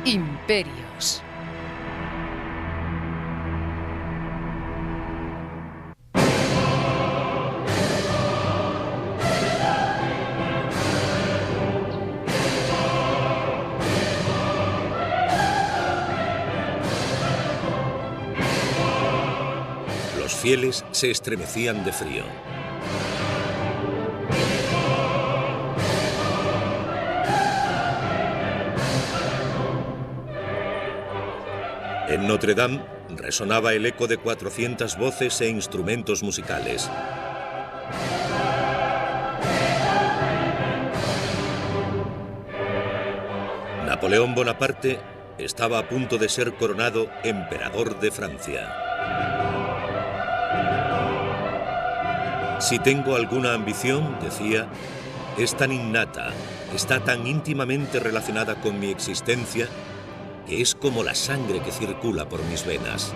Imperios. Los fieles se estremecían de frío. En Notre Dame resonaba el eco de 400 voces e instrumentos musicales. Napoleón Bonaparte estaba a punto de ser coronado emperador de Francia. Si tengo alguna ambición, decía, es tan innata, está tan íntimamente relacionada con mi existencia, que es como la sangre que circula por mis venas.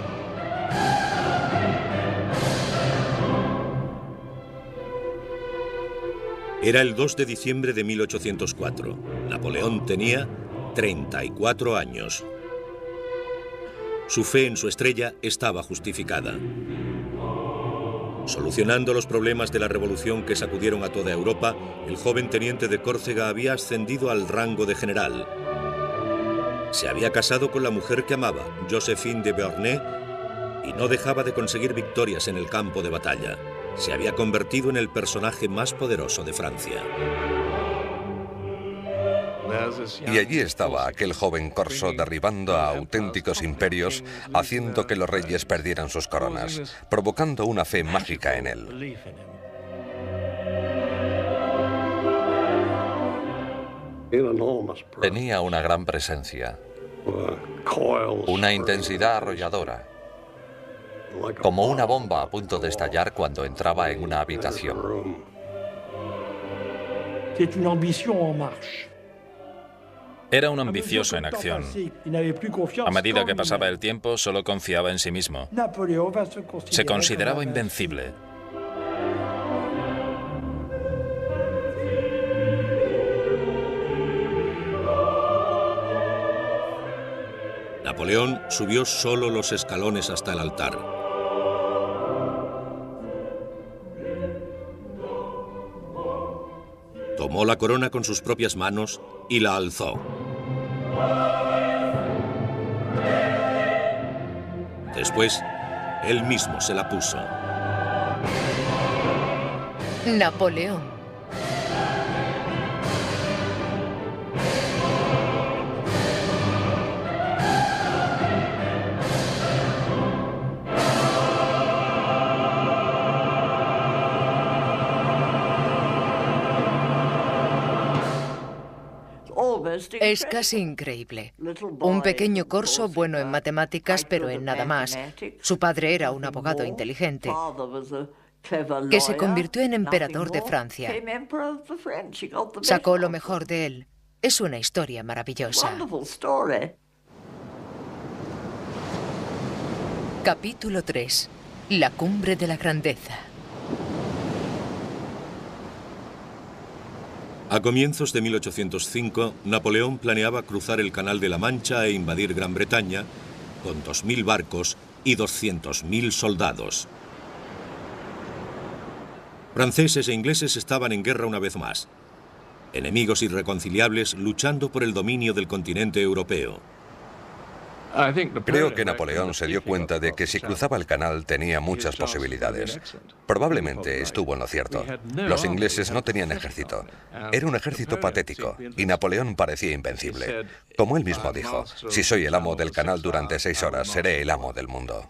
Era el 2 de diciembre de 1804. Napoleón tenía 34 años. Su fe en su estrella estaba justificada. Solucionando los problemas de la revolución que sacudieron a toda Europa, el joven teniente de Córcega había ascendido al rango de general. Se había casado con la mujer que amaba, Joséphine de Beauharnais, y no dejaba de conseguir victorias en el campo de batalla. Se había convertido en el personaje más poderoso de Francia. Y allí estaba aquel joven corso derribando a auténticos imperios, haciendo que los reyes perdieran sus coronas, provocando una fe mágica en él. Tenía una gran presencia, una intensidad arrolladora, como una bomba a punto de estallar cuando entraba en una habitación. Era un ambicioso en acción. A medida que pasaba el tiempo, solo confiaba en sí mismo. Se consideraba invencible. Napoleón subió solo los escalones hasta el altar. Tomó la corona con sus propias manos y la alzó. Después, él mismo se la puso. Napoleón. Es casi increíble. Un pequeño corso bueno en matemáticas, pero en nada más. Su padre era un abogado inteligente, que se convirtió en emperador de Francia. Sacó lo mejor de él. Es una historia maravillosa. Capítulo 3. La cumbre de la grandeza. A comienzos de 1805, Napoleón planeaba cruzar el Canal de la Mancha e invadir Gran Bretaña con 2.000 barcos y 200.000 soldados. Franceses e ingleses estaban en guerra una vez más, enemigos irreconciliables luchando por el dominio del continente europeo. Creo que Napoleón se dio cuenta de que si cruzaba el canal tenía muchas posibilidades. Probablemente estuvo en lo cierto. Los ingleses no tenían ejército. Era un ejército patético y Napoleón parecía invencible. Como él mismo dijo, si soy el amo del canal durante 6 horas, seré el amo del mundo.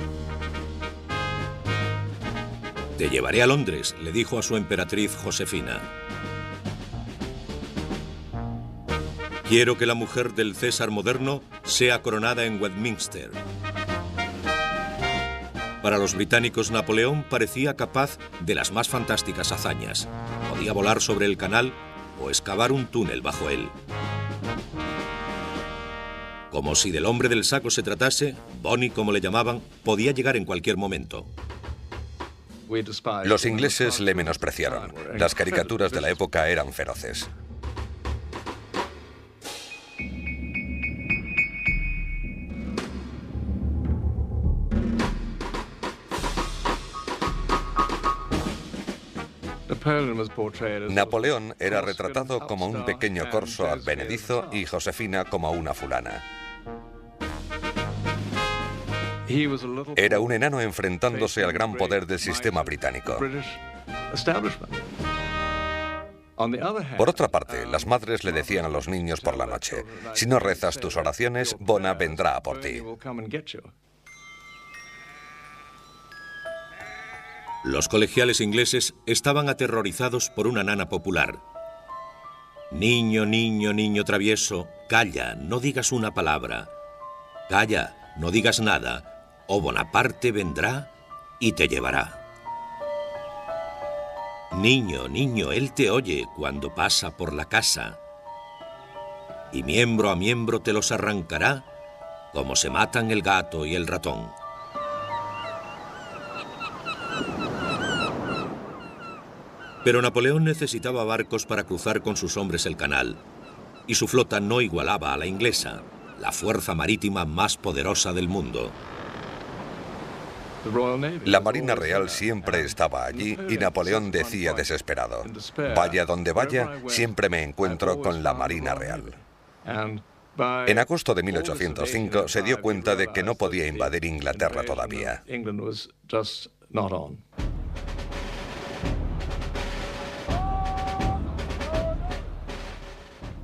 Te llevaré a Londres, le dijo a su emperatriz Josefina. Quiero que la mujer del César moderno sea coronada en Westminster. Para los británicos, Napoleón parecía capaz de las más fantásticas hazañas. Podía volar sobre el canal o excavar un túnel bajo él. Como si del hombre del saco se tratase, Bonnie, como le llamaban, podía llegar en cualquier momento. Los ingleses le menospreciaron. Las caricaturas de la época eran feroces. Napoleón era retratado como un pequeño corso advenedizo y Josefina como una fulana. Era un enano enfrentándose al gran poder del sistema británico. Por otra parte, las madres le decían a los niños por la noche: si no rezas tus oraciones, Bona vendrá a por ti. Los colegiales ingleses estaban aterrorizados por una nana popular. Niño, niño, niño travieso, calla, no digas una palabra. Calla, no digas nada, o Bonaparte vendrá y te llevará. Niño, niño, él te oye cuando pasa por la casa. Y miembro a miembro te los arrancará, como se matan el gato y el ratón. Pero Napoleón necesitaba barcos para cruzar con sus hombres el canal, y su flota no igualaba a la inglesa, la fuerza marítima más poderosa del mundo. La Marina Real siempre estaba allí y Napoleón decía desesperado: vaya donde vaya, siempre me encuentro con la Marina Real. En agosto de 1805 se dio cuenta de que no podía invadir Inglaterra todavía.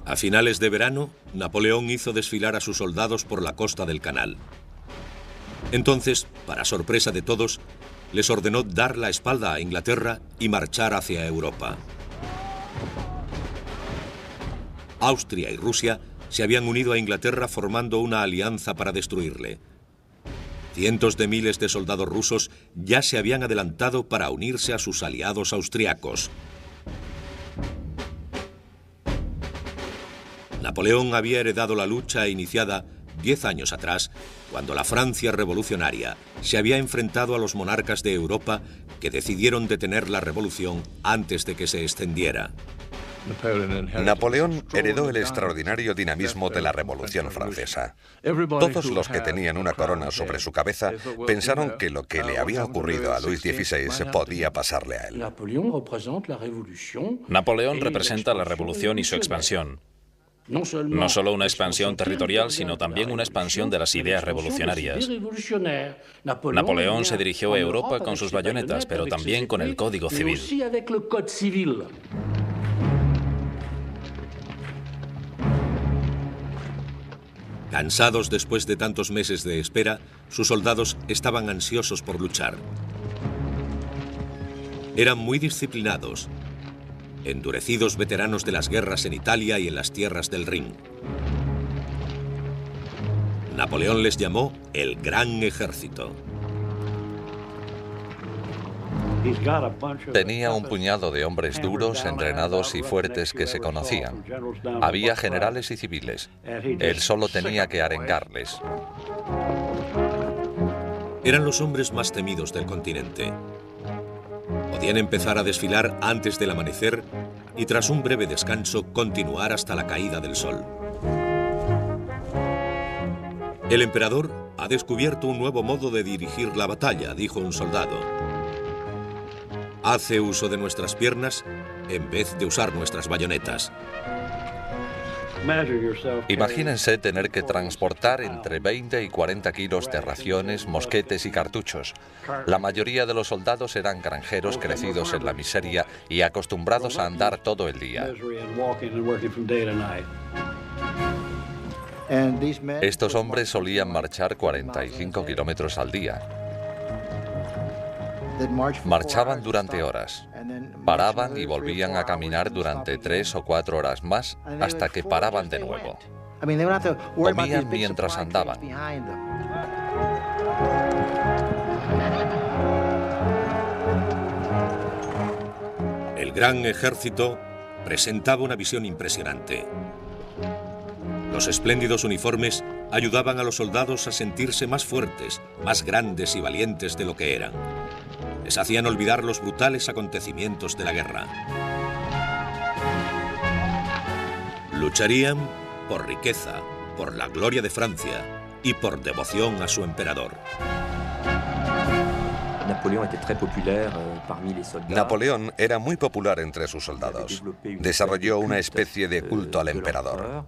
A finales de verano, Napoleón hizo desfilar a sus soldados por la costa del canal. Entonces, para sorpresa de todos, les ordenó dar la espalda a Inglaterra y marchar hacia Europa. Austria y Rusia se habían unido a Inglaterra formando una alianza para destruirle. Cientos de miles de soldados rusos ya se habían adelantado para unirse a sus aliados austriacos. Napoleón había heredado la lucha iniciada 10 años atrás, cuando la Francia revolucionaria se había enfrentado a los monarcas de Europa que decidieron detener la revolución antes de que se extendiera. Napoleón heredó el extraordinario dinamismo de la Revolución Francesa. Todos los que tenían una corona sobre su cabeza pensaron que lo que le había ocurrido a Luis XVI podía pasarle a él. Napoleón representa la revolución y su expansión. No solo una expansión territorial, sino también una expansión de las ideas revolucionarias. Napoleón se dirigió a Europa con sus bayonetas, pero también con el Código Civil. Cansados después de tantos meses de espera, sus soldados estaban ansiosos por luchar. Eran muy disciplinados, endurecidos veteranos de las guerras en Italia y en las tierras del Rin. Napoleón les llamó el Gran Ejército. Tenía un puñado de hombres duros, entrenados y fuertes que se conocían. Había generales y civiles. Él solo tenía que arengarles. Eran los hombres más temidos del continente. Podían empezar a desfilar antes del amanecer y tras un breve descanso continuar hasta la caída del sol. El emperador ha descubierto un nuevo modo de dirigir la batalla, dijo un soldado. Hace uso de nuestras piernas en vez de usar nuestras bayonetas. Imagínense tener que transportar entre 20 y 40 kilos de raciones, mosquetes y cartuchos. La mayoría de los soldados eran granjeros crecidos en la miseria y acostumbrados a andar todo el día. Estos hombres solían marchar 45 kilómetros al día. Marchaban durante horas, paraban y volvían a caminar durante 3 o 4 horas más hasta que paraban de nuevo. Comían mientras andaban. El Gran Ejército presentaba una visión impresionante. Los espléndidos uniformes ayudaban a los soldados a sentirse más fuertes, más grandes y valientes de lo que eran. Les hacían olvidar los brutales acontecimientos de la guerra. Lucharían por riqueza, por la gloria de Francia y por devoción a su emperador. Napoleón era muy popular entre sus soldados. Desarrolló una especie de culto al emperador.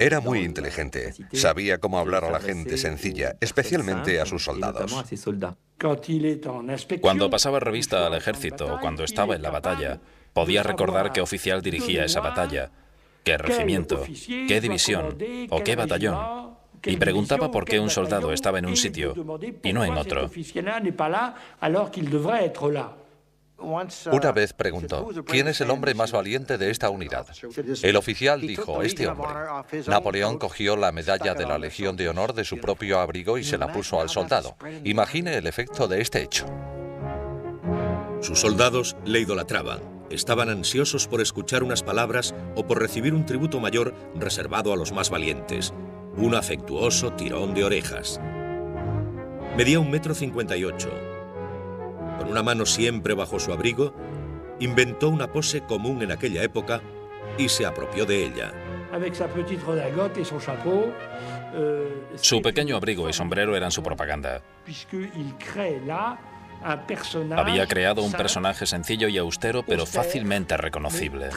Era muy inteligente. Sabía cómo hablar a la gente sencilla, especialmente a sus soldados. Cuando pasaba revista al ejército o cuando estaba en la batalla, podía recordar qué oficial dirigía esa batalla, qué regimiento, qué división o qué batallón, y preguntaba por qué un soldado estaba en un sitio y no en otro. Una vez preguntó, ¿quién es el hombre más valiente de esta unidad? El oficial dijo, este hombre. Napoleón cogió la medalla de la Legión de Honor de su propio abrigo y se la puso al soldado. Imagine el efecto de este hecho. Sus soldados le idolatraban. Estaban ansiosos por escuchar unas palabras o por recibir un tributo mayor reservado a los más valientes. Un afectuoso tirón de orejas. Medía 1,58 m. Con una mano siempre bajo su abrigo, inventó una pose común en aquella época y se apropió de ella. Su pequeño abrigo y sombrero eran su propaganda. Había creado un personaje sencillo y austero, pero fácilmente reconocible.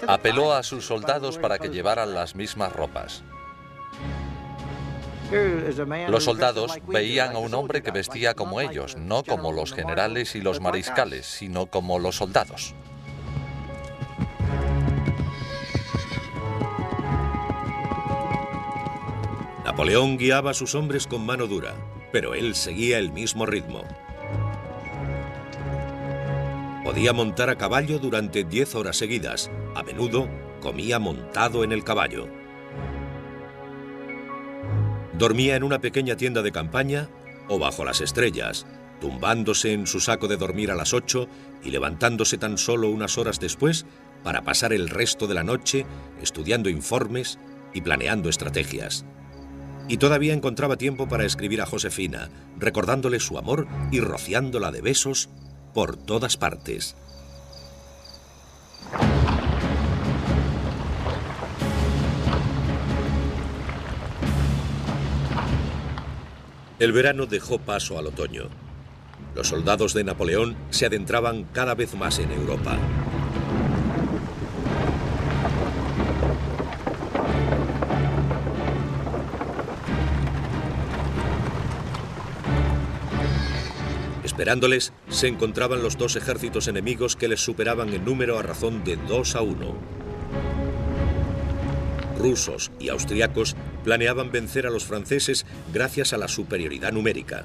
Apeló a sus soldados para que llevaran las mismas ropas. Los soldados veían a un hombre que vestía como ellos, no como los generales y los mariscales, sino como los soldados. Napoleón guiaba a sus hombres con mano dura, pero él seguía el mismo ritmo. Podía montar a caballo durante 10 horas seguidas. A menudo comía montado en el caballo. Dormía en una pequeña tienda de campaña o bajo las estrellas, tumbándose en su saco de dormir a las 8 y levantándose tan solo unas horas después para pasar el resto de la noche estudiando informes y planeando estrategias. Y todavía encontraba tiempo para escribir a Josefina, recordándole su amor y rociándola de besos por todas partes. El verano dejó paso al otoño. Los soldados de Napoleón se adentraban cada vez más en Europa. Esperándoles se encontraban los dos ejércitos enemigos que les superaban en número a razón de 2-1. Rusos y austriacos planeaban vencer a los franceses gracias a la superioridad numérica.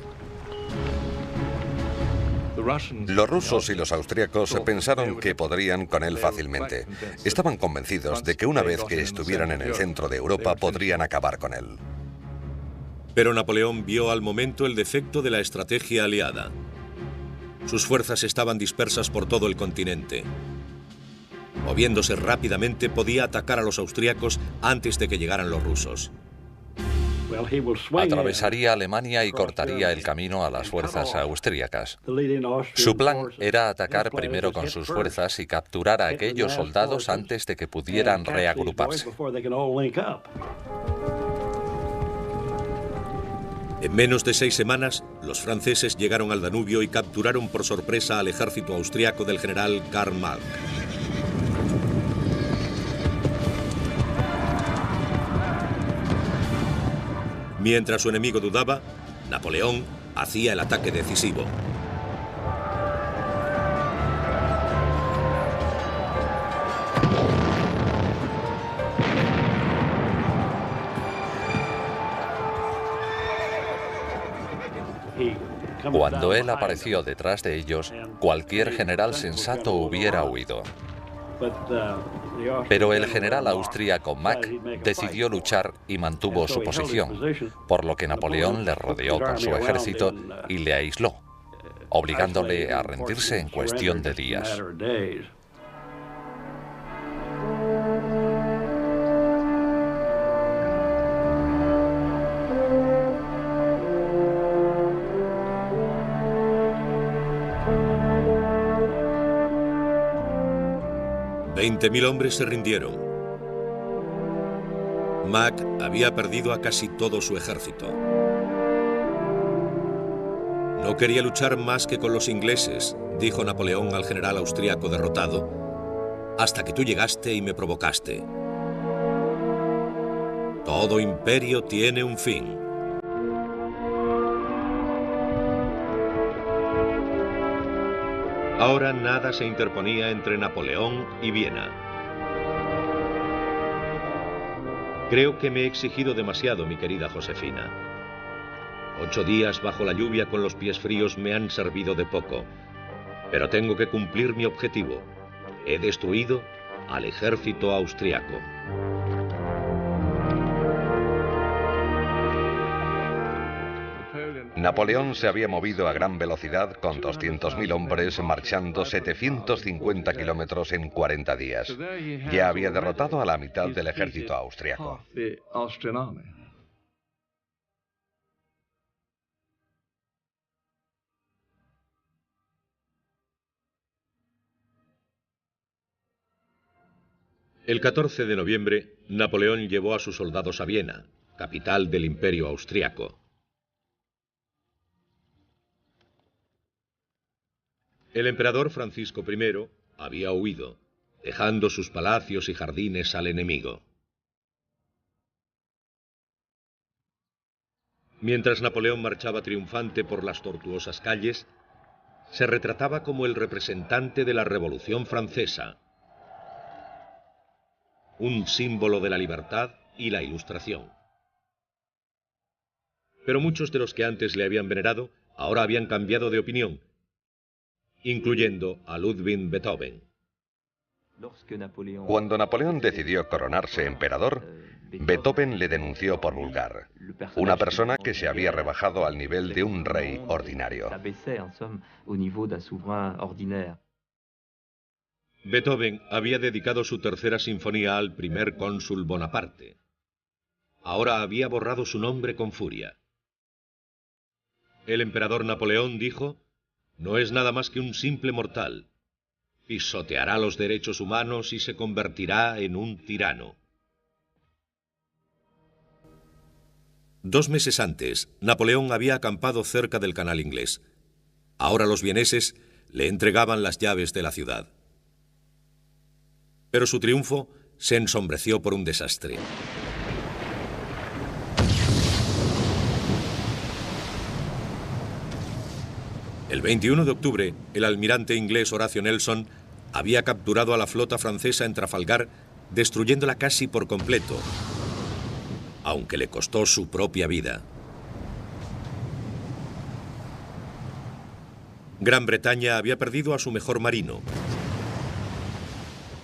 Los rusos y los austriacos pensaron que podrían con él fácilmente. Estaban convencidos de que una vez que estuvieran en el centro de Europa podrían acabar con él. Pero Napoleón vio al momento el defecto de la estrategia aliada. Sus fuerzas estaban dispersas por todo el continente. Moviéndose rápidamente, podía atacar a los austríacos antes de que llegaran los rusos. Atravesaría Alemania y cortaría el camino a las fuerzas austríacas. Su plan era atacar primero con sus fuerzas y capturar a aquellos soldados antes de que pudieran reagruparse. En menos de 6 semanas, los franceses llegaron al Danubio y capturaron por sorpresa al ejército austriaco del general Karl Marx. Mientras su enemigo dudaba, Napoleón hacía el ataque decisivo. Cuando él apareció detrás de ellos, cualquier general sensato hubiera huido. Pero el general austríaco Mack decidió luchar y mantuvo su posición, por lo que Napoleón le rodeó con su ejército y le aisló, obligándole a rendirse en cuestión de días. $20.000 hombres se rindieron. Mack había perdido a casi todo su ejército. No quería luchar más que con los ingleses, dijo Napoleón al general austríaco derrotado, hasta que tú llegaste y me provocaste. Todo imperio tiene un fin. Ahora nada se interponía entre Napoleón y Viena. Creo que me he exigido demasiado, mi querida Josefina. 8 días bajo la lluvia con los pies fríos me han servido de poco, pero tengo que cumplir mi objetivo. He destruido al ejército austriaco. Napoleón se había movido a gran velocidad con 200.000 hombres marchando 750 kilómetros en 40 días. Ya había derrotado a la mitad del ejército austriaco. El 14 de noviembre, Napoleón llevó a sus soldados a Viena, capital del Imperio austriaco. El emperador Francisco I había huido, dejando sus palacios y jardines al enemigo. Mientras Napoleón marchaba triunfante por las tortuosas calles, se retrataba como el representante de la Revolución Francesa, un símbolo de la libertad y la Ilustración. Pero muchos de los que antes le habían venerado ahora habían cambiado de opinión, incluyendo a Ludwig Beethoven. Cuando Napoleón decidió coronarse emperador, Beethoven le denunció por vulgar, una persona que se había rebajado al nivel de un rey ordinario. Beethoven había dedicado su tercera sinfonía al primer cónsul Bonaparte. Ahora había borrado su nombre con furia. El emperador Napoleón dijo: no es nada más que un simple mortal. Pisoteará los derechos humanos y se convertirá en un tirano. 2 meses antes, Napoleón había acampado cerca del Canal Inglés. Ahora los vieneses le entregaban las llaves de la ciudad. Pero su triunfo se ensombreció por un desastre. El 21 de octubre, el almirante inglés Horatio Nelson había capturado a la flota francesa en Trafalgar, destruyéndola casi por completo, aunque le costó su propia vida. Gran Bretaña había perdido a su mejor marino,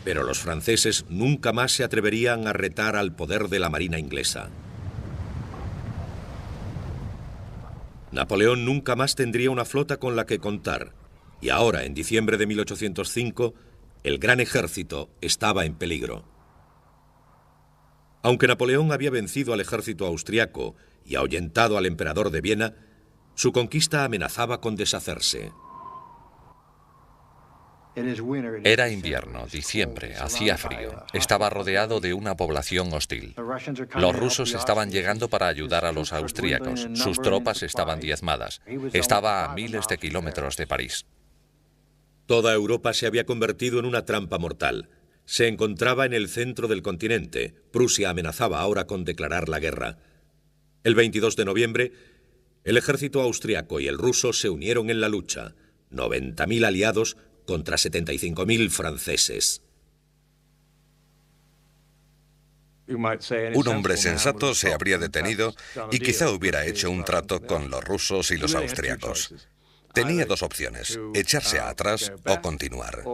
pero los franceses nunca más se atreverían a retar al poder de la marina inglesa. Napoleón nunca más tendría una flota con la que contar, y ahora, en diciembre de 1805, el gran ejército estaba en peligro. Aunque Napoleón había vencido al ejército austriaco y ahuyentado al emperador de Viena, su conquista amenazaba con deshacerse. Era invierno, diciembre, hacía frío. Estaba rodeado de una población hostil. Los rusos estaban llegando para ayudar a los austríacos. Sus tropas estaban diezmadas. Estaba a miles de kilómetros de París. Toda Europa se había convertido en una trampa mortal. Se encontraba en el centro del continente. Prusia amenazaba ahora con declarar la guerra. El 22 de noviembre, el ejército austriaco y el ruso se unieron en la lucha. 90.000 aliados contra 75.000 franceses. Un hombre sensato se habría detenido y quizá hubiera hecho un trato con los rusos y los austriacos. Tenía 2 opciones, echarse atrás o continuar.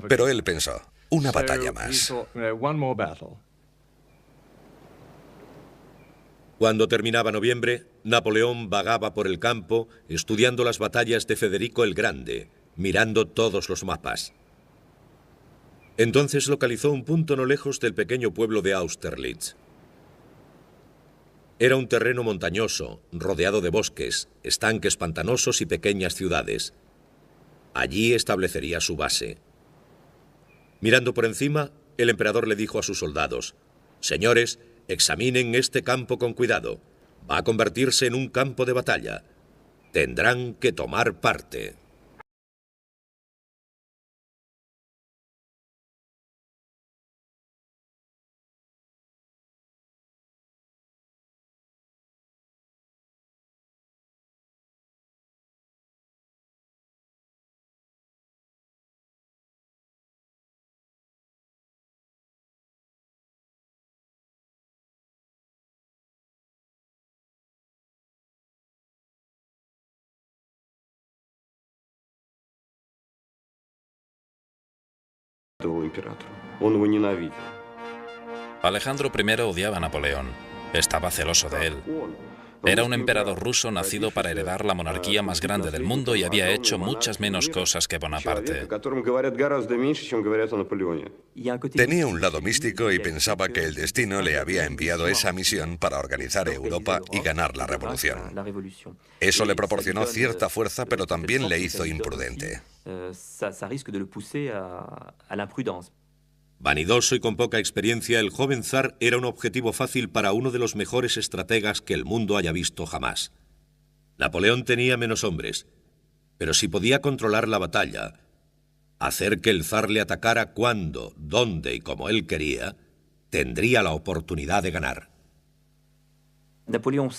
Pero él pensó, una batalla más. Cuando terminaba noviembre, Napoleón vagaba por el campo estudiando las batallas de Federico el Grande, mirando todos los mapas. Entonces localizó un punto no lejos del pequeño pueblo de Austerlitz. Era un terreno montañoso, rodeado de bosques, estanques pantanosos y pequeñas ciudades. Allí establecería su base. Mirando por encima, el emperador le dijo a sus soldados: Señores, examinen este campo con cuidado. Va a convertirse en un campo de batalla. Tendrán que tomar parte. Alejandro I odiaba a Napoleón. Estaba celoso de él. Era un emperador ruso nacido para heredar la monarquía más grande del mundo y había hecho muchas menos cosas que Bonaparte. Tenía un lado místico y pensaba que el destino le había enviado esa misión para organizar Europa y ganar la revolución. Eso le proporcionó cierta fuerza, pero también le hizo imprudente. Vanidoso y con poca experiencia, el joven zar era un objetivo fácil para uno de los mejores estrategas que el mundo haya visto jamás. Napoleón tenía menos hombres, pero si podía controlar la batalla, hacer que el zar le atacara cuando, dónde y como él quería, tendría la oportunidad de ganar.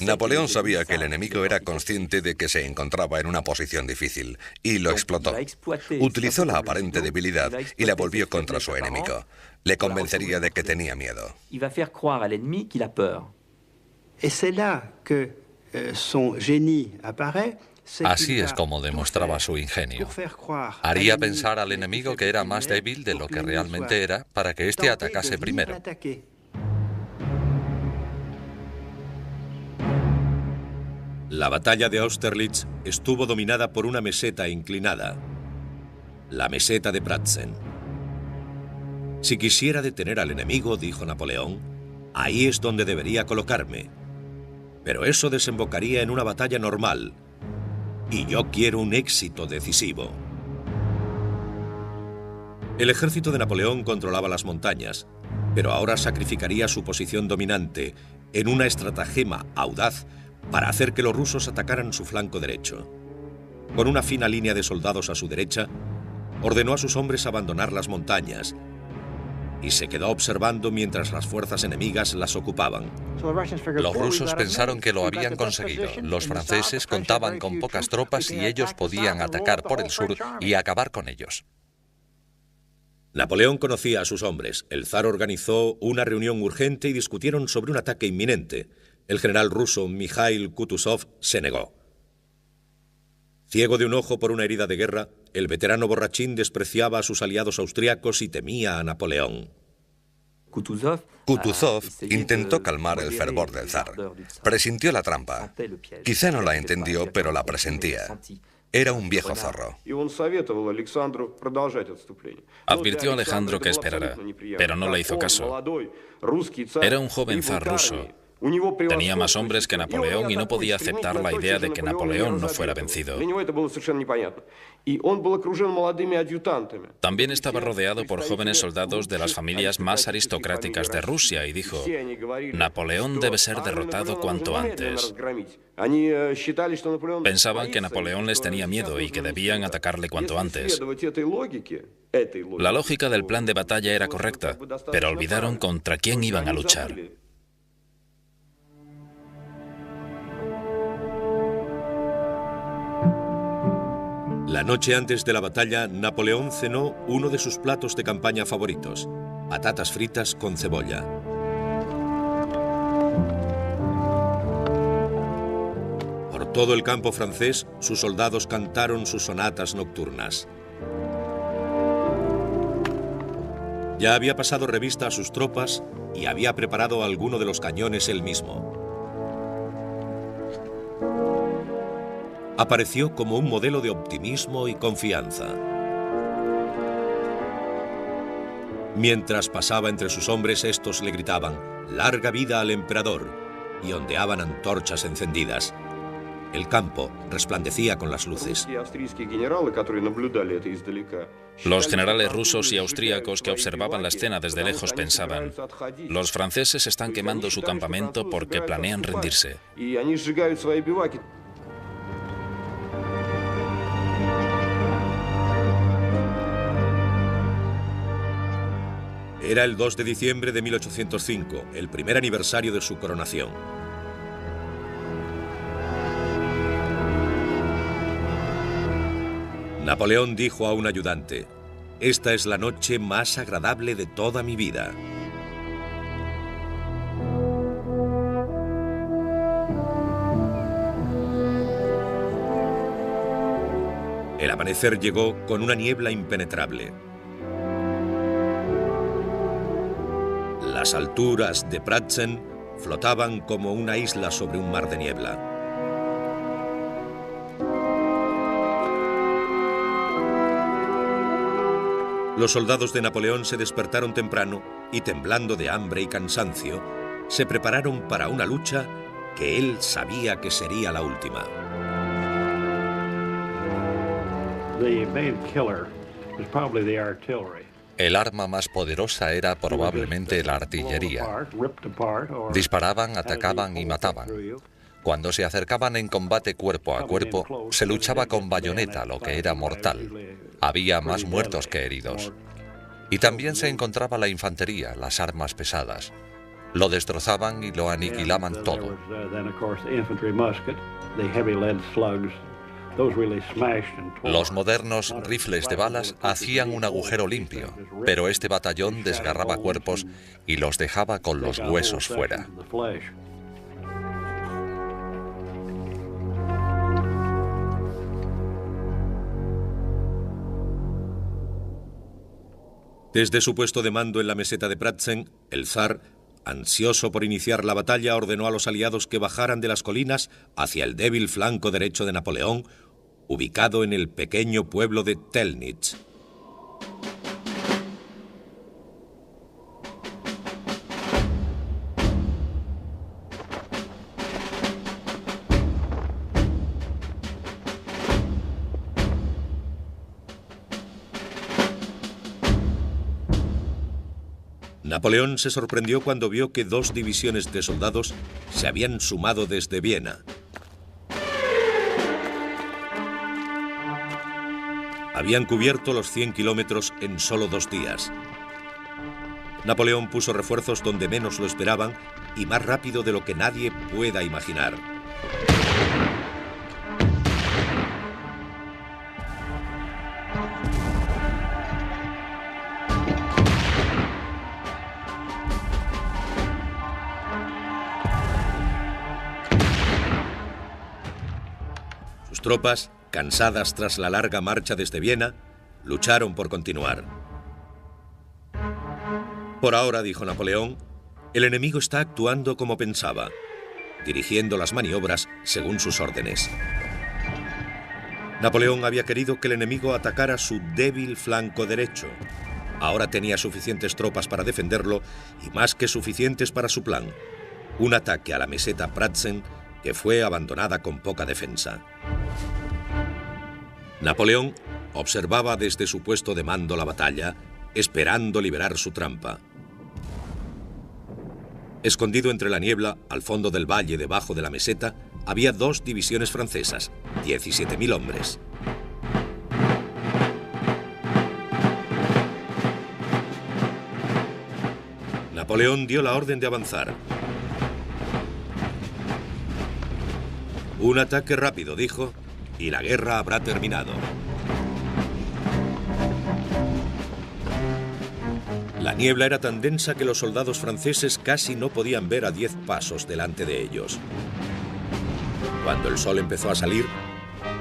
Napoleón sabía que el enemigo era consciente de que se encontraba en una posición difícil y lo explotó. Utilizó la aparente debilidad y la volvió contra su enemigo. Le convencería de que tenía miedo. Así es como demostraba su ingenio. Haría pensar al enemigo que era más débil de lo que realmente era para que éste atacase primero. La batalla de Austerlitz estuvo dominada por una meseta inclinada, la meseta de Pratzen. Si quisiera detener al enemigo, dijo Napoleón, ahí es donde debería colocarme. Pero eso desembocaría en una batalla normal, y yo quiero un éxito decisivo. El ejército de Napoleón controlaba las montañas, pero ahora sacrificaría su posición dominante en una estratagema audaz para hacer que los rusos atacaran su flanco derecho. Con una fina línea de soldados a su derecha, ordenó a sus hombres abandonar las montañas y se quedó observando mientras las fuerzas enemigas las ocupaban. Los rusos pensaron que lo habían conseguido. Los franceses contaban con pocas tropas y ellos podían atacar por el sur y acabar con ellos. Napoleón conocía a sus hombres. El zar organizó una reunión urgente y discutieron sobre un ataque inminente. El general ruso Mikhail Kutuzov se negó. Ciego de un ojo por una herida de guerra, el veterano borrachín despreciaba a sus aliados austriacos y temía a Napoleón. Kutuzov intentó calmar el fervor del zar. Presintió la trampa. Quizá no la entendió, pero la presentía. Era un viejo zorro. Advirtió a Alejandro que esperara, pero no le hizo caso. Era un joven zar ruso. Tenía más hombres que Napoleón y no podía aceptar la idea de que Napoleón no fuera vencido. También estaba rodeado por jóvenes soldados de las familias más aristocráticas de Rusia y dijo, Napoleón debe ser derrotado cuanto antes. Pensaban que Napoleón les tenía miedo y que debían atacarle cuanto antes. La lógica del plan de batalla era correcta, pero olvidaron contra quién iban a luchar. La noche antes de la batalla, Napoleón cenó uno de sus platos de campaña favoritos, patatas fritas con cebolla. Por todo el campo francés, sus soldados cantaron sus sonatas nocturnas. Ya había pasado revista a sus tropas y había preparado alguno de los cañones él mismo. Apareció como un modelo de optimismo y confianza. Mientras pasaba entre sus hombres, estos le gritaban «¡Larga vida al emperador!» y ondeaban antorchas encendidas. El campo resplandecía con las luces. Los generales rusos y austríacos que observaban la escena desde lejos pensaban: los franceses están quemando su campamento porque planean rendirse. Era el 2 de diciembre de 1805, el primer aniversario de su coronación. Napoleón dijo a un ayudante: «Esta es la noche más agradable de toda mi vida». El amanecer llegó con una niebla impenetrable. Las alturas de Pratzen flotaban como una isla sobre un mar de niebla. Los soldados de Napoleón se despertaron temprano y, temblando de hambre y cansancio, se prepararon para una lucha que él sabía que sería la última. El arma más poderosa era probablemente la artillería. Disparaban, atacaban y mataban. Cuando se acercaban en combate cuerpo a cuerpo, se luchaba con bayoneta, lo que era mortal. Había más muertos que heridos. Y también se encontraba la infantería, las armas pesadas. Lo destrozaban y lo aniquilaban todo. Los modernos rifles de balas hacían un agujero limpio, pero este batallón desgarraba cuerpos y los dejaba con los huesos fuera. Desde su puesto de mando en la meseta de Pratzen, el zar, ansioso por iniciar la batalla, ordenó a los aliados que bajaran de las colinas hacia el débil flanco derecho de Napoleón, ubicado en el pequeño pueblo de Telnitz. Napoleón se sorprendió cuando vio que 2 divisiones de soldados se habían sumado desde Viena. Habían cubierto los 100 kilómetros en solo 2 días. Napoleón puso refuerzos donde menos lo esperaban y más rápido de lo que nadie pueda imaginar. Sus tropas, cansadas tras la larga marcha desde Viena, lucharon por continuar. Por ahora, dijo Napoleón, el enemigo está actuando como pensaba, dirigiendo las maniobras según sus órdenes. Napoleón había querido que el enemigo atacara su débil flanco derecho. Ahora tenía suficientes tropas para defenderlo y más que suficientes para su plan, un ataque a la meseta Pratzen que fue abandonada con poca defensa. Napoleón observaba desde su puesto de mando la batalla, esperando liberar su trampa. Escondido entre la niebla, al fondo del valle debajo de la meseta, había 2 divisiones francesas, 17.000 hombres. Napoleón dio la orden de avanzar. Un ataque rápido, dijo, y la guerra habrá terminado. La niebla era tan densa que los soldados franceses casi no podían ver a 10 pasos delante de ellos. Cuando el sol empezó a salir,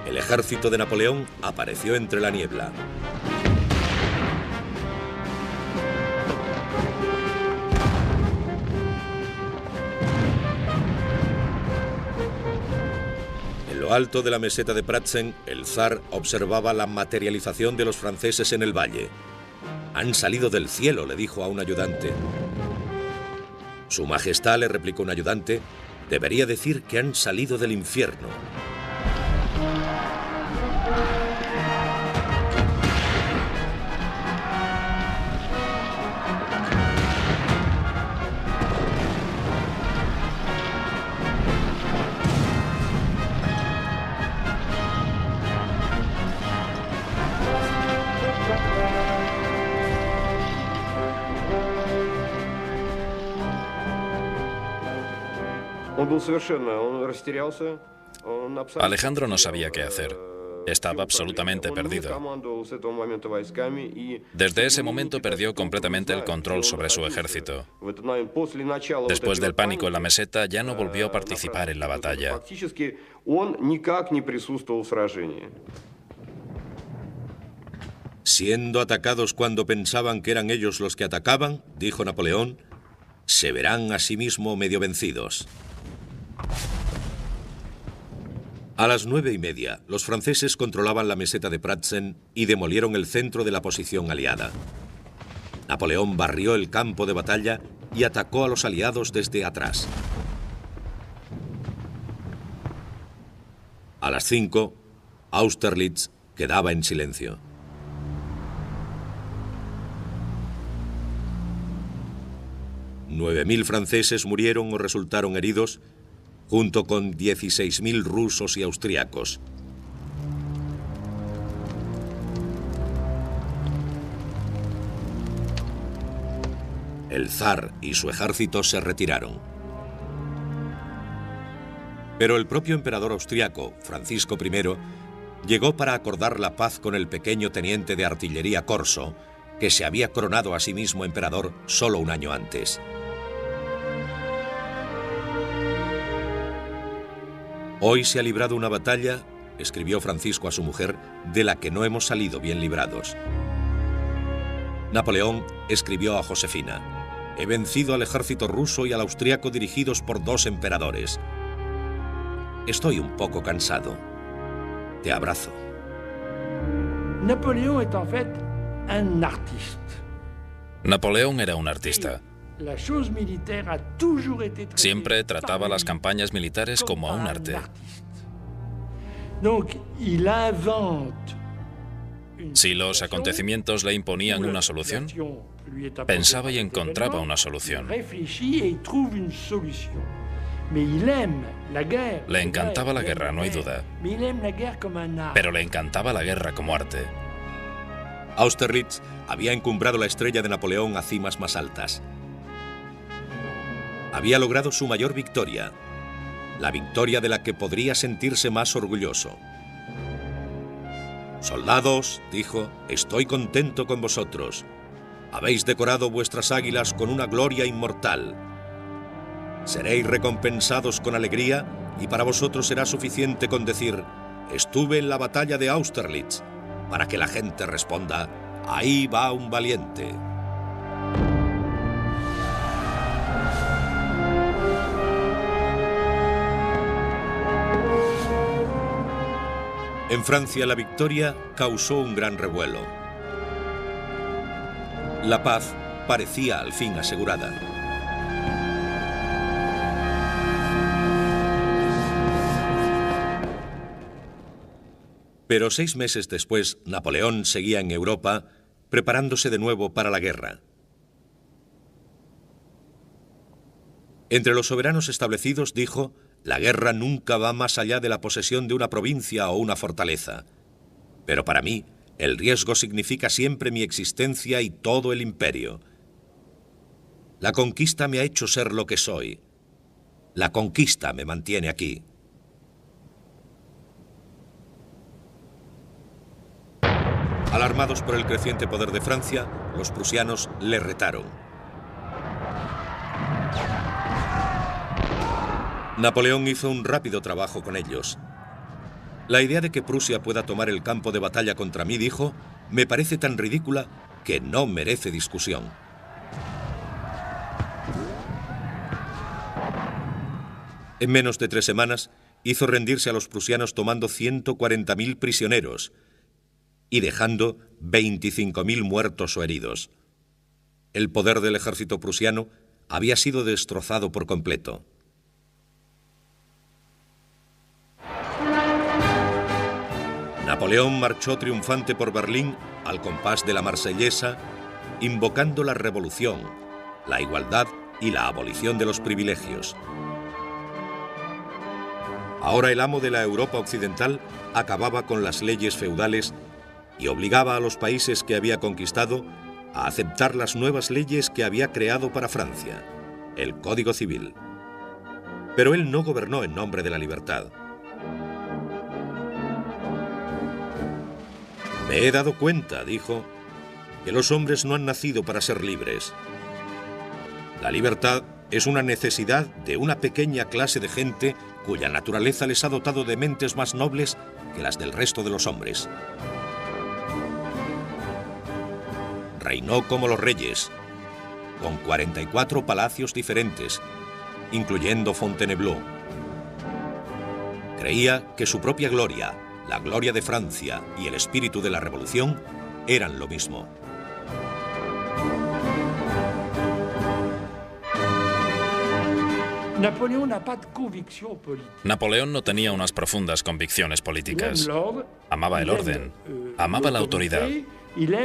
el ejército de Napoleón apareció entre la niebla. En lo alto de la meseta de Pratzen, el zar observaba la materialización de los franceses en el valle. «Han salido del cielo», le dijo a un ayudante. «Su Majestad», le replicó un ayudante, «debería decir que han salido del infierno». Alejandro no sabía qué hacer. Estaba absolutamente perdido. Desde ese momento perdió completamente el control sobre su ejército. Después del pánico en la meseta, ya no volvió a participar en la batalla. Siendo atacados cuando pensaban que eran ellos los que atacaban, dijo Napoleón, se verán a sí mismo medio vencidos. A las 9:30, los franceses controlaban la meseta de Pratzen y demolieron el centro de la posición aliada. Napoleón barrió el campo de batalla y atacó a los aliados desde atrás. A las 5, Austerlitz quedaba en silencio. $9.000 franceses murieron o resultaron heridos, junto con 16.000 rusos y austriacos. El zar y su ejército se retiraron. Pero el propio emperador austriaco, Francisco I, llegó para acordar la paz con el pequeño teniente de artillería Corso, que se había coronado a sí mismo emperador solo un año antes. Hoy se ha librado una batalla, escribió Francisco a su mujer, de la que no hemos salido bien librados. Napoleón escribió a Josefina: he vencido al ejército ruso y al austriaco dirigidos por 2 emperadores. Estoy un poco cansado. Te abrazo. Napoleón era un artista. Siempre trataba las campañas militares como a un arte. Si los acontecimientos le imponían una solución, pensaba y encontraba una solución. Le encantaba la guerra, no hay duda. Pero le encantaba la guerra como arte. Austerlitz había encumbrado la estrella de Napoleón a cimas más altas. Había logrado su mayor victoria, la victoria de la que podría sentirse más orgulloso. Soldados, dijo, estoy contento con vosotros. Habéis decorado vuestras águilas con una gloria inmortal. Seréis recompensados con alegría y para vosotros será suficiente con decir, estuve en la batalla de Austerlitz, para que la gente responda, ahí va un valiente. En Francia, la victoria causó un gran revuelo. La paz parecía al fin asegurada. Pero 6 meses después, Napoleón seguía en Europa, preparándose de nuevo para la guerra. Entre los soberanos establecidos, dijo, la guerra nunca va más allá de la posesión de una provincia o una fortaleza. Pero para mí, el riesgo significa siempre mi existencia y todo el imperio. La conquista me ha hecho ser lo que soy. La conquista me mantiene aquí. Alarmados por el creciente poder de Francia, los prusianos le retaron. Napoleón hizo un rápido trabajo con ellos. La idea de que Prusia pueda tomar el campo de batalla contra mí, dijo, me parece tan ridícula que no merece discusión. En menos de 3 semanas, hizo rendirse a los prusianos tomando 140.000 prisioneros y dejando 25.000 muertos o heridos. El poder del ejército prusiano había sido destrozado por completo. Napoleón marchó triunfante por Berlín al compás de la Marsellesa, invocando la revolución, la igualdad y la abolición de los privilegios. Ahora el amo de la Europa occidental acababa con las leyes feudales y obligaba a los países que había conquistado a aceptar las nuevas leyes que había creado para Francia, el Código Civil. Pero él no gobernó en nombre de la libertad. Me he dado cuenta, dijo, que los hombres no han nacido para ser libres. La libertad es una necesidad de una pequeña clase de gente cuya naturaleza les ha dotado de mentes más nobles que las del resto de los hombres. Reinó como los reyes, con 44 palacios diferentes, incluyendo Fontainebleau. Creía que su propia gloria, la gloria de Francia y el espíritu de la revolución eran lo mismo. Napoleón no tenía unas profundas convicciones políticas. Amaba el orden, amaba la autoridad,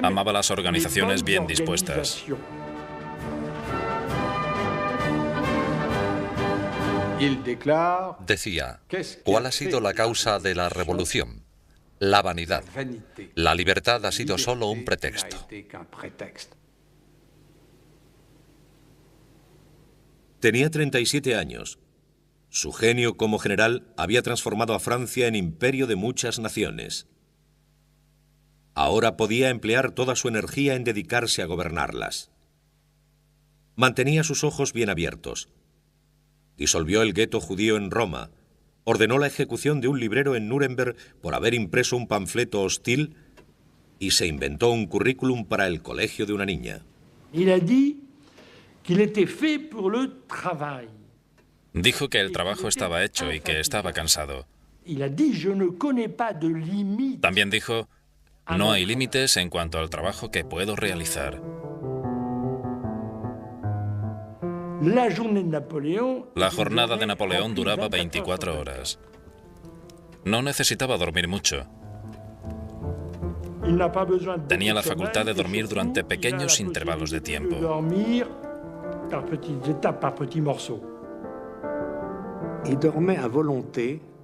amaba las organizaciones bien dispuestas. Decía, ¿cuál ha sido la causa de la revolución? La vanidad. La libertad ha sido solo un pretexto. Tenía 37 años. Su genio como general había transformado a Francia en imperio de muchas naciones. Ahora podía emplear toda su energía en dedicarse a gobernarlas. Mantenía sus ojos bien abiertos. Disolvió el gueto judío en Roma, ordenó la ejecución de un librero en Nuremberg por haber impreso un panfleto hostil y se inventó un currículum para el colegio de una niña. Dijo que el trabajo estaba hecho y que estaba cansado. También dijo, no hay límites en cuanto al trabajo que puedo realizar. La jornada de Napoleón duraba 24 horas. No necesitaba dormir mucho. Tenía la facultad de dormir durante pequeños intervalos de tiempo.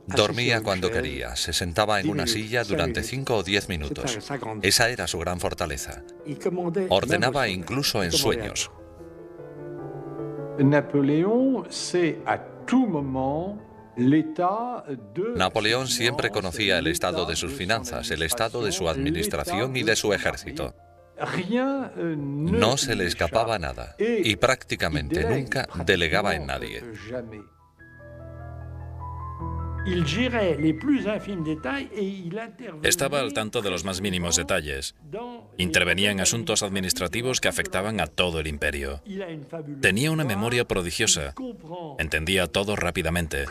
Dormía cuando quería, se sentaba en una silla durante 5 o 10 minutos. Esa era su gran fortaleza. Ordenaba incluso en sueños. Napoleón siempre conocía el estado de sus finanzas, el estado de su administración y de su ejército. No se le escapaba nada y prácticamente nunca delegaba en nadie. Estaba al tanto de los más mínimos detalles. Intervenía en asuntos administrativos que afectaban a todo el imperio. Tenía una memoria prodigiosa. Entendía todo rápidamente.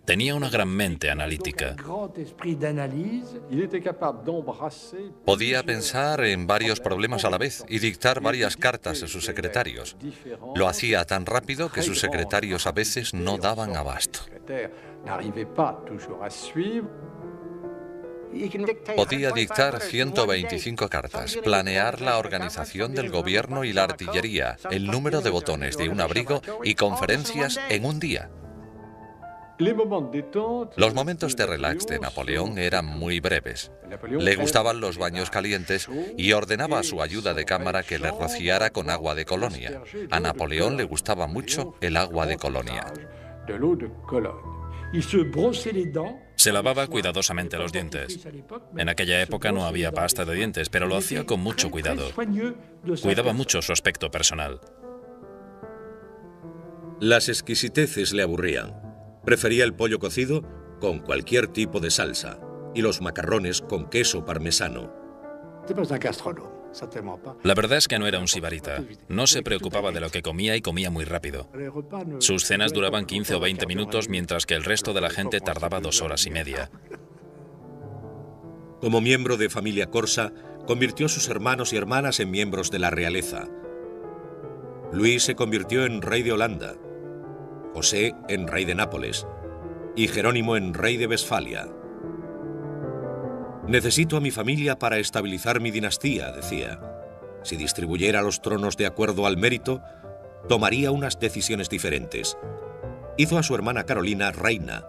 Tenía una gran mente analítica. Podía pensar en varios problemas a la vez y dictar varias cartas a sus secretarios. Lo hacía tan rápido que sus secretarios a veces no daban abasto. Podía dictar 125 cartas, planear la organización del gobierno y la artillería, el número de botones de un abrigo y conferencias en un día. Los momentos de relax de Napoleón eran muy breves. Le gustaban los baños calientes y ordenaba a su ayuda de cámara que le rociara con agua de Colonia. A Napoleón le gustaba mucho el agua de Colonia. Se lavaba cuidadosamente los dientes. En aquella época no había pasta de dientes, pero lo hacía con mucho cuidado. Cuidaba mucho su aspecto personal. Las exquisiteces le aburrían. Prefería el pollo cocido con cualquier tipo de salsa y los macarrones con queso parmesano. La verdad es que no era un sibarita. No se preocupaba de lo que comía y comía muy rápido. Sus cenas duraban 15 o 20 minutos, mientras que el resto de la gente tardaba 2 horas y media. Como miembro de familia corsa, convirtió a sus hermanos y hermanas en miembros de la realeza. Luis se convirtió en rey de Holanda, José en rey de Nápoles y Jerónimo en rey de Westfalia. Necesito a mi familia para estabilizar mi dinastía, decía. Si distribuyera los tronos de acuerdo al mérito, tomaría unas decisiones diferentes. Hizo a su hermana Carolina reina,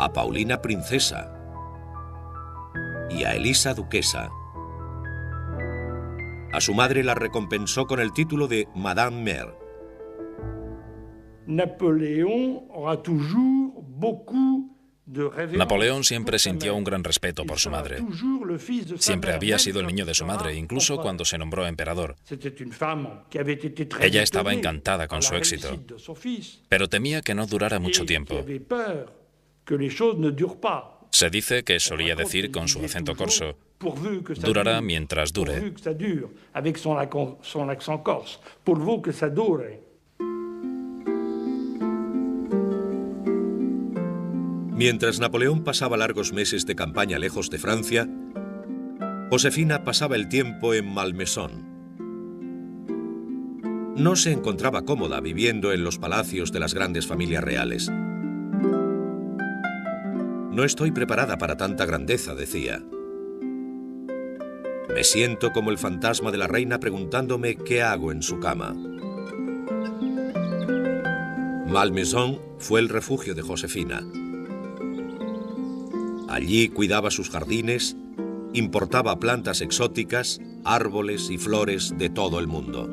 a Paulina princesa y a Elisa duquesa. A su madre la recompensó con el título de Madame Mère. Napoleón siempre sintió un gran respeto por su madre. Siempre había sido el niño de su madre, incluso cuando se nombró emperador. Ella estaba encantada con su éxito, pero temía que no durara mucho tiempo. Se dice que solía decir con su acento corso: durará mientras dure. Mientras Napoleón pasaba largos meses de campaña lejos de Francia, Josefina pasaba el tiempo en Malmaison. No se encontraba cómoda viviendo en los palacios de las grandes familias reales. No estoy preparada para tanta grandeza, decía. Me siento como el fantasma de la reina preguntándome qué hago en su cama. Malmaison fue el refugio de Josefina. Allí cuidaba sus jardines, importaba plantas exóticas, árboles y flores de todo el mundo.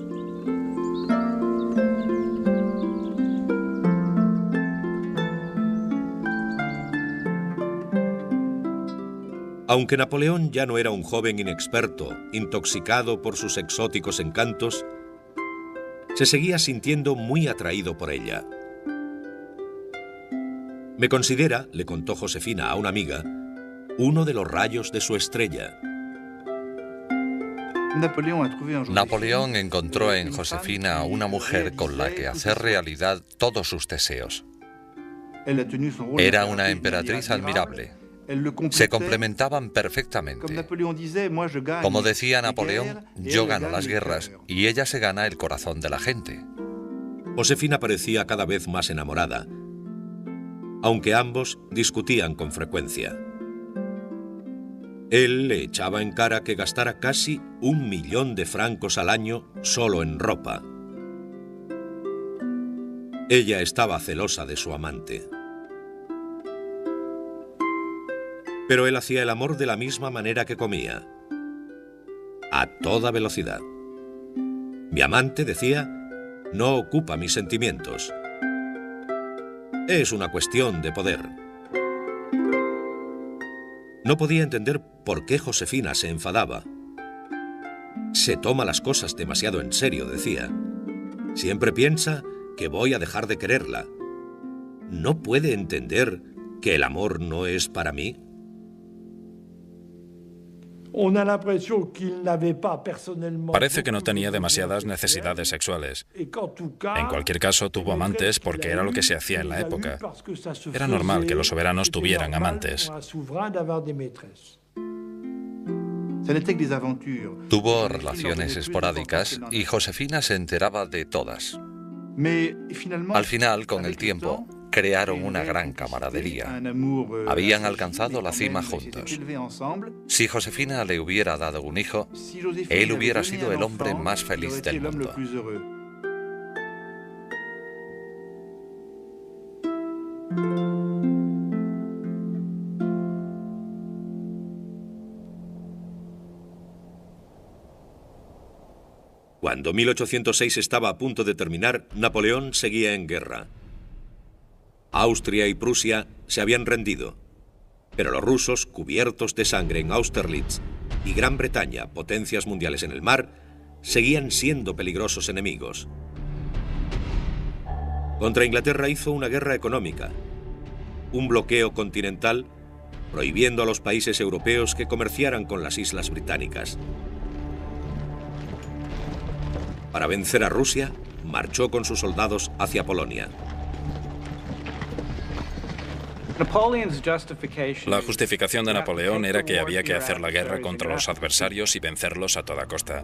Aunque Napoleón ya no era un joven inexperto, intoxicado por sus exóticos encantos, se seguía sintiendo muy atraído por ella. Me considera, le contó Josefina a una amiga, uno de los rayos de su estrella. Napoleón encontró en Josefina a una mujer con la que hacer realidad todos sus deseos. Era una emperatriz admirable. Se complementaban perfectamente. Como decía Napoleón, yo gano las guerras y ella se gana el corazón de la gente. Josefina parecía cada vez más enamorada, aunque ambos discutían con frecuencia. Él le echaba en cara que gastara casi 1 millón de francos al año solo en ropa. Ella estaba celosa de su amante. Pero él hacía el amor de la misma manera que comía, a toda velocidad. Mi amante, decía, no ocupa mis sentimientos. Es una cuestión de poder. No podía entender por qué Josefina se enfadaba. Se toma las cosas demasiado en serio, decía. Siempre piensa que voy a dejar de quererla. ¿No puede entender que el amor no es para mí? Parece que no tenía demasiadas necesidades sexuales. En cualquier caso, tuvo amantes porque era lo que se hacía en la época. Era normal que los soberanos tuvieran amantes. Tuvo relaciones esporádicas y Josefina se enteraba de todas. Al final, con el tiempo, crearon una gran camaradería. Habían alcanzado la cima juntos. Si Josefina le hubiera dado un hijo, él hubiera sido el hombre más feliz del mundo. Cuando 1806 estaba a punto de terminar, Napoleón seguía en guerra. Austria y Prusia se habían rendido, pero los rusos, cubiertos de sangre en Austerlitz, y Gran Bretaña, potencias mundiales en el mar, seguían siendo peligrosos enemigos. Contra Inglaterra hizo una guerra económica, un bloqueo continental, prohibiendo a los países europeos que comerciaran con las islas británicas. Para vencer a Rusia, marchó con sus soldados hacia Polonia. La justificación de Napoleón era que había que hacer la guerra contra los adversarios y vencerlos a toda costa.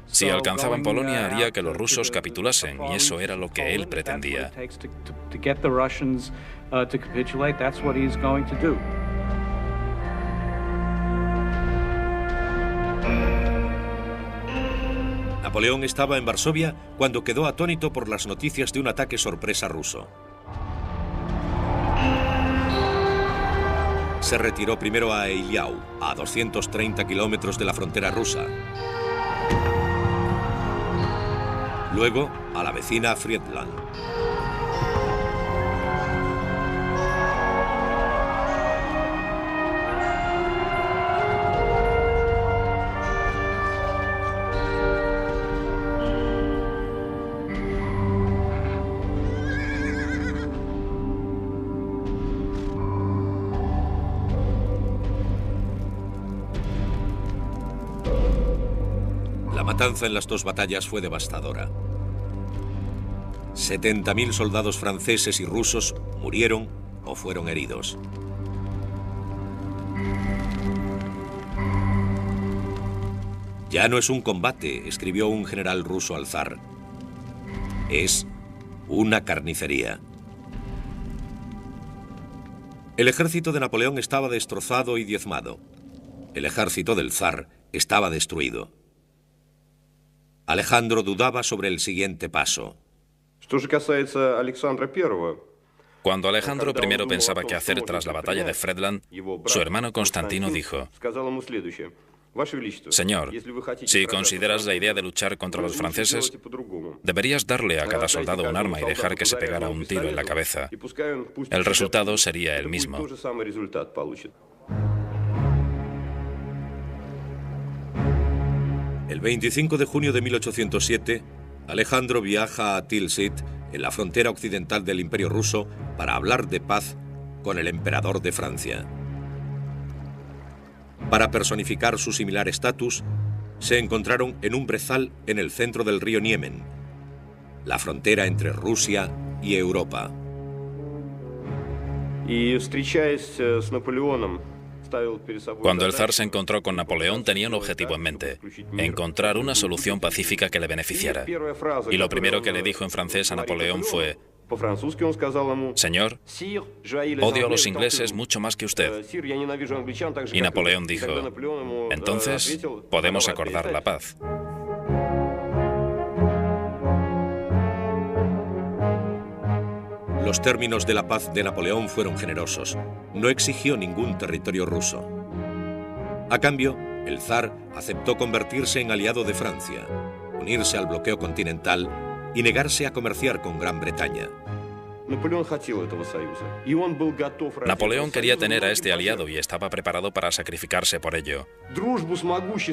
Si alcanzaban Polonia, haría que los rusos capitulasen, y eso era lo que él pretendía. Napoleón estaba en Varsovia cuando quedó atónito por las noticias de un ataque sorpresa ruso. Se retiró primero a Eylau, a 230 kilómetros de la frontera rusa. luego a la vecina Friedland. La matanza en las dos batallas fue devastadora. 70.000 soldados franceses y rusos murieron o fueron heridos. Ya no es un combate, escribió un general ruso al zar. Es una carnicería. El ejército de Napoleón estaba destrozado y diezmado. El ejército del zar estaba destruido. Alejandro dudaba sobre el siguiente paso. Cuando Alejandro I pensaba qué hacer tras la batalla de Friedland, su hermano Constantino dijo: Señor, si consideras la idea de luchar contra los franceses, deberías darle a cada soldado un arma y dejar que se pegara un tiro en la cabeza. El resultado sería el mismo. El 25 de junio de 1807, Alejandro viaja a Tilsit, en la frontera occidental del Imperio ruso, para hablar de paz con el emperador de Francia. Para personificar su similar estatus, se encontraron en un brezal en el centro del río Niemen, la frontera entre Rusia y Europa. Cuando el zar se encontró con Napoleón, tenía un objetivo en mente: encontrar una solución pacífica que le beneficiara. Y lo primero que le dijo en francés a Napoleón fue: Señor, odio a los ingleses mucho más que usted. Y Napoleón dijo: entonces podemos acordar la paz. Los términos de la paz de Napoleón fueron generosos. No exigió ningún territorio ruso. A cambio, el zar aceptó convertirse en aliado de Francia, unirse al bloqueo continental y negarse a comerciar con Gran Bretaña. Napoleón quería tener a este aliado y estaba preparado para sacrificarse por ello.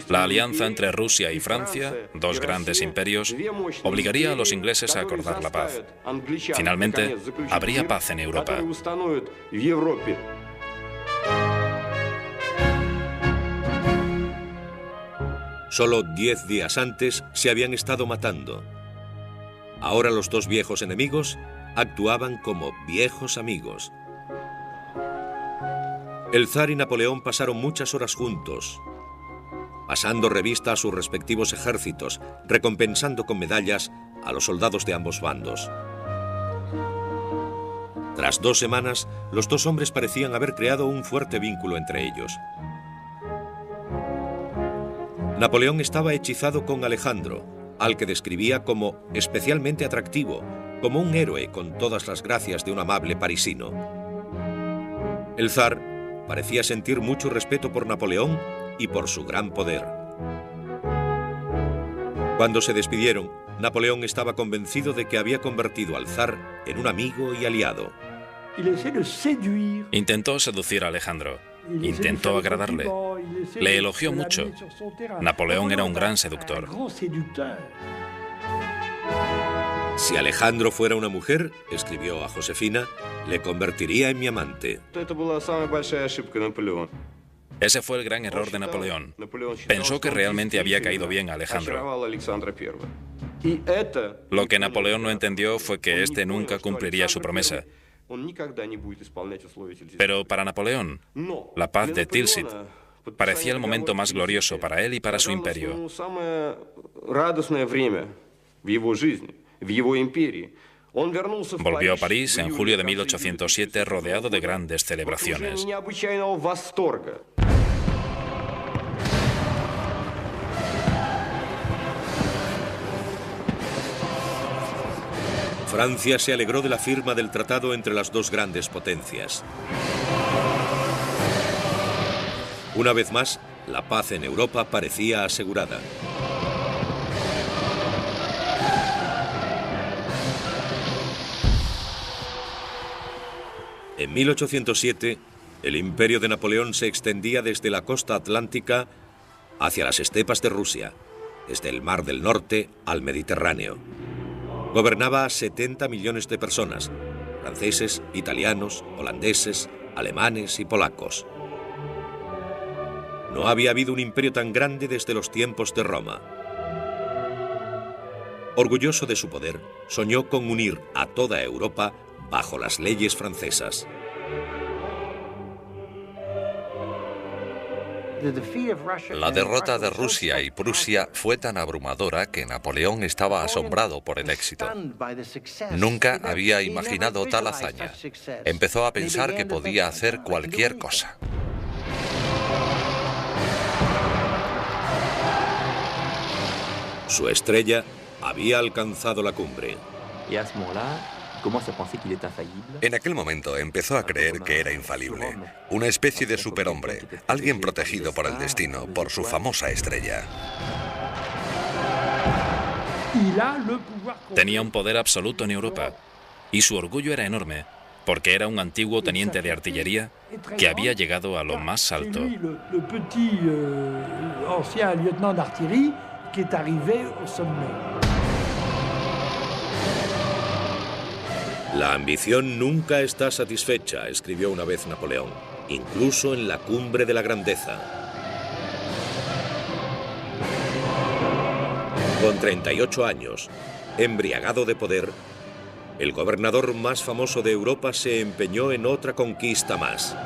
La alianza entre Rusia y Francia, dos grandes imperios, obligaría a los ingleses a acordar la paz. Finalmente, habría paz en Europa. Solo 10 días antes se habían estado matando. Ahora los dos viejos enemigos actuaban como viejos amigos. El zar y Napoleón pasaron muchas horas juntos, pasando revista a sus respectivos ejércitos, recompensando con medallas a los soldados de ambos bandos. Tras 2 semanas, los dos hombres parecían haber creado un fuerte vínculo entre ellos. Napoleón estaba hechizado con Alejandro, al que describía como especialmente atractivo, como un héroe con todas las gracias de un amable parisino. El zar parecía sentir mucho respeto por Napoleón y por su gran poder. Cuando se despidieron, Napoleón estaba convencido de que había convertido al zar en un amigo y aliado. Intentó seducir a Alejandro, intentó agradarle, le elogió mucho. Napoleón era un gran seductor. Si Alejandro fuera una mujer, escribió a Josefina, le convertiría en mi amante. Ese fue el gran error de Napoleón. Pensó que realmente había caído bien a Alejandro. Lo que Napoleón no entendió fue que éste nunca cumpliría su promesa. Pero para Napoleón, la paz de Tilsit parecía el momento más glorioso para él y para su imperio. Volvió a París en julio de 1807 rodeado de grandes celebraciones. Francia se alegró de la firma del tratado entre las dos grandes potencias. Una vez más, la paz en Europa parecía asegurada. En 1807, el imperio de Napoleón se extendía desde la costa atlántica hacia las estepas de Rusia, desde el Mar del Norte al Mediterráneo. Gobernaba a 70 millones de personas, franceses, italianos, holandeses, alemanes y polacos. No había habido un imperio tan grande desde los tiempos de Roma. Orgulloso de su poder, soñó con unir a toda Europa bajo las leyes francesas. La derrota de Rusia y Prusia fue tan abrumadora que Napoleón estaba asombrado por el éxito. Nunca había imaginado tal hazaña. Empezó a pensar que podía hacer cualquier cosa. Su estrella había alcanzado la cumbre. En aquel momento empezó a creer que era infalible, una especie de superhombre, alguien protegido por el destino, por su famosa estrella. Tenía un poder absoluto en Europa y su orgullo era enorme, porque era un antiguo teniente de artillería que había llegado a lo más alto. La ambición nunca está satisfecha, escribió una vez Napoleón, incluso en la cumbre de la grandeza. Con 38 años, embriagado de poder, el gobernador más famoso de Europa se empeñó en otra conquista más.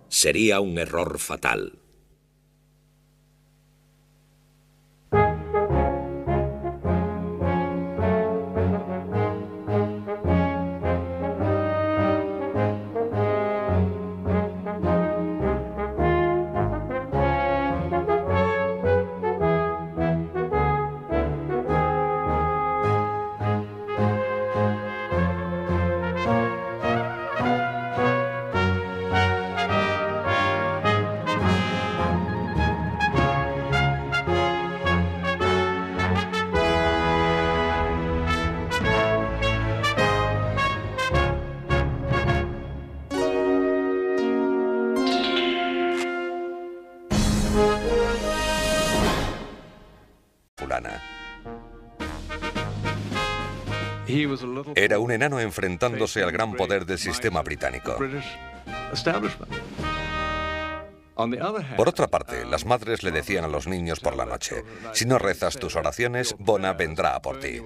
Sería un error fatal. Era un enano enfrentándose al gran poder del sistema británico. Por otra parte, las madres le decían a los niños por la noche: si no rezas tus oraciones, Bona vendrá a por ti.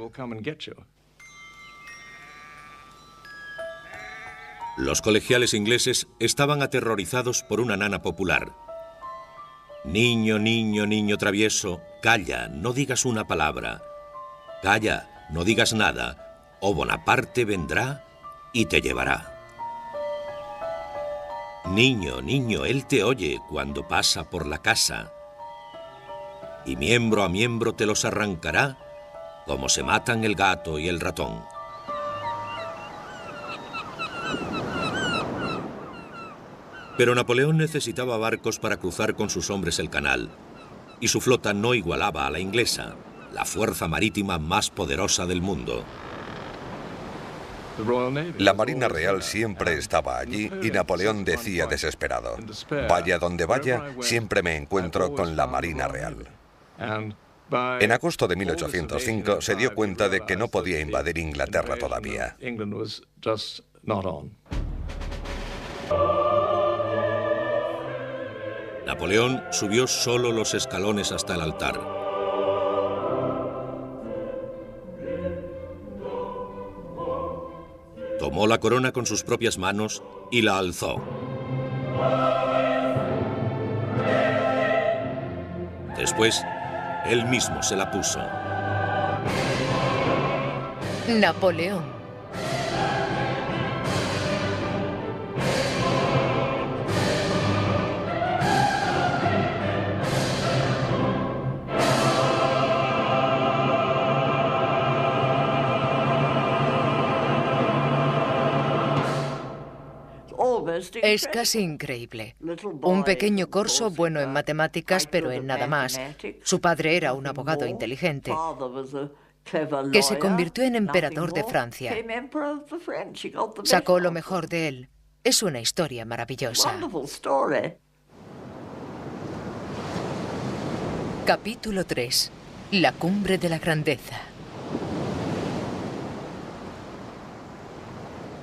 Los colegiales ingleses estaban aterrorizados por una nana popular. Niño, niño, niño travieso, calla, no digas una palabra. Calla, no digas nada, o Bonaparte vendrá y te llevará. Niño, niño, él te oye cuando pasa por la casa, y miembro a miembro te los arrancará, como se matan el gato y el ratón. Pero Napoleón necesitaba barcos para cruzar con sus hombres el canal, y su flota no igualaba a la inglesa, la fuerza marítima más poderosa del mundo. La Marina Real siempre estaba allí y Napoleón decía desesperado: vaya donde vaya, siempre me encuentro con la Marina Real. En agosto de 1805 se dio cuenta de que no podía invadir Inglaterra todavía. Napoleón subió solo los escalones hasta el altar. Tomó la corona con sus propias manos y la alzó. Después, él mismo se la puso. Napoleón. Es casi increíble. Un pequeño corso bueno en matemáticas, pero en nada más. Su padre era un abogado inteligente. que se convirtió en emperador de Francia. Sacó lo mejor de él. Es una historia maravillosa. Capítulo 3. La cumbre de la grandeza.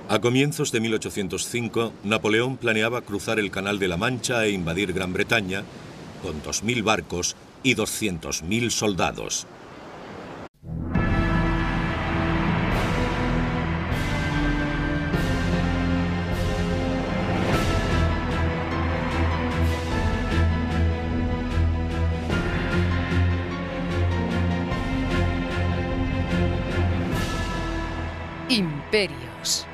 A comienzos de 1805, Napoleón planeaba cruzar el Canal de la Mancha e invadir Gran Bretaña con 2.000 barcos y 200.000 soldados. Imperios.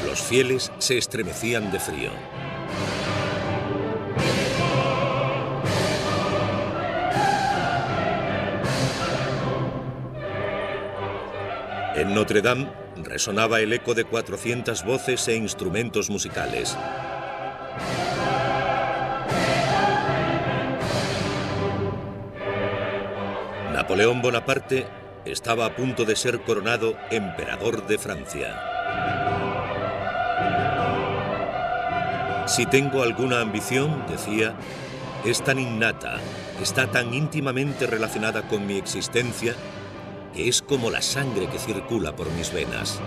Los fieles se estremecían de frío. En Notre Dame resonaba el eco de 400 voces e instrumentos musicales. Napoleón Bonaparte estaba a punto de ser coronado emperador de Francia. Si tengo alguna ambición, decía, es tan innata, está tan íntimamente relacionada con mi existencia, que es como la sangre que circula por mis venas.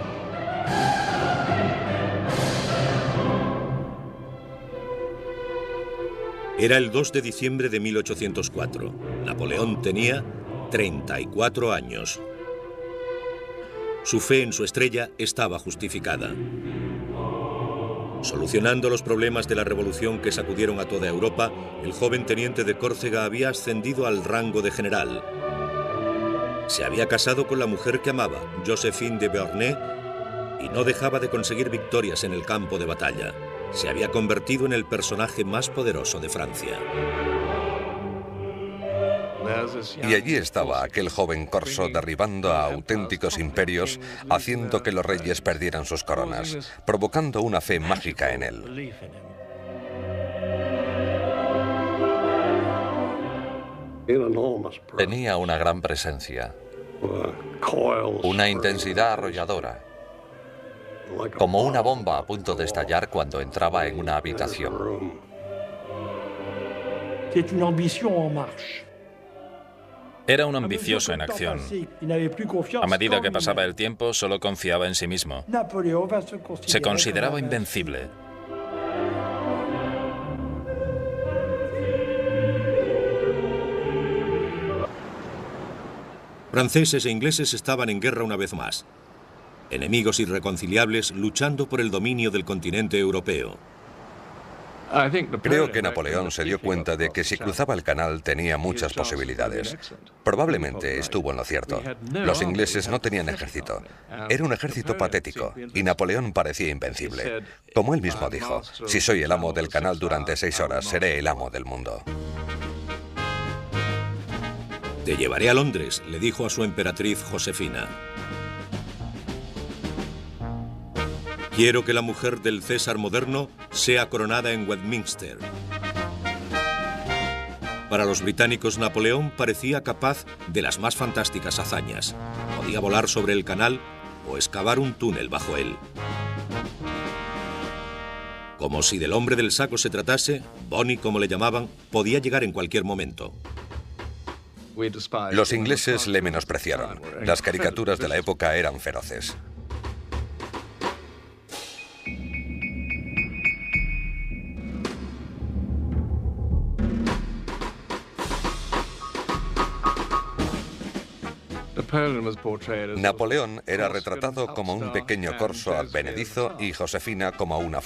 Era el 2 de diciembre de 1804. Napoleón tenía 34 años. Su fe en su estrella estaba justificada. Solucionando los problemas de la revolución que sacudieron a toda Europa, el joven teniente de Córcega había ascendido al rango de general. Se había casado con la mujer que amaba, Joséphine de Beauharnais, y no dejaba de conseguir victorias en el campo de batalla. Se había convertido en el personaje más poderoso de Francia. Y allí estaba aquel joven corso derribando a auténticos imperios, haciendo que los reyes perdieran sus coronas, provocando una fe mágica en él. Tenía una gran presencia, una intensidad arrolladora, como una bomba a punto de estallar cuando entraba en una habitación. Era un ambicioso en acción. A medida que pasaba el tiempo, solo confiaba en sí mismo. Se consideraba invencible. Franceses e ingleses estaban en guerra una vez más. Enemigos irreconciliables luchando por el dominio del continente europeo. Creo que Napoleón se dio cuenta de que si cruzaba el canal tenía muchas posibilidades. Probablemente estuvo en lo cierto. Los ingleses no tenían ejército. Era un ejército patético y Napoleón parecía invencible. Como él mismo dijo, si soy el amo del canal durante 6 horas, seré el amo del mundo. Te llevaré a Londres, le dijo a su emperatriz Josefina. Quiero que la mujer del César moderno sea coronada en Westminster. Para los británicos, Napoleón parecía capaz de las más fantásticas hazañas. Podía volar sobre el canal o excavar un túnel bajo él. Como si del hombre del saco se tratase, Bonnie, como le llamaban, podía llegar en cualquier momento. Los ingleses le menospreciaron. Las caricaturas de la época eran feroces. Napoleón era retratado como un pequeño corso advenedizo y Josefina como una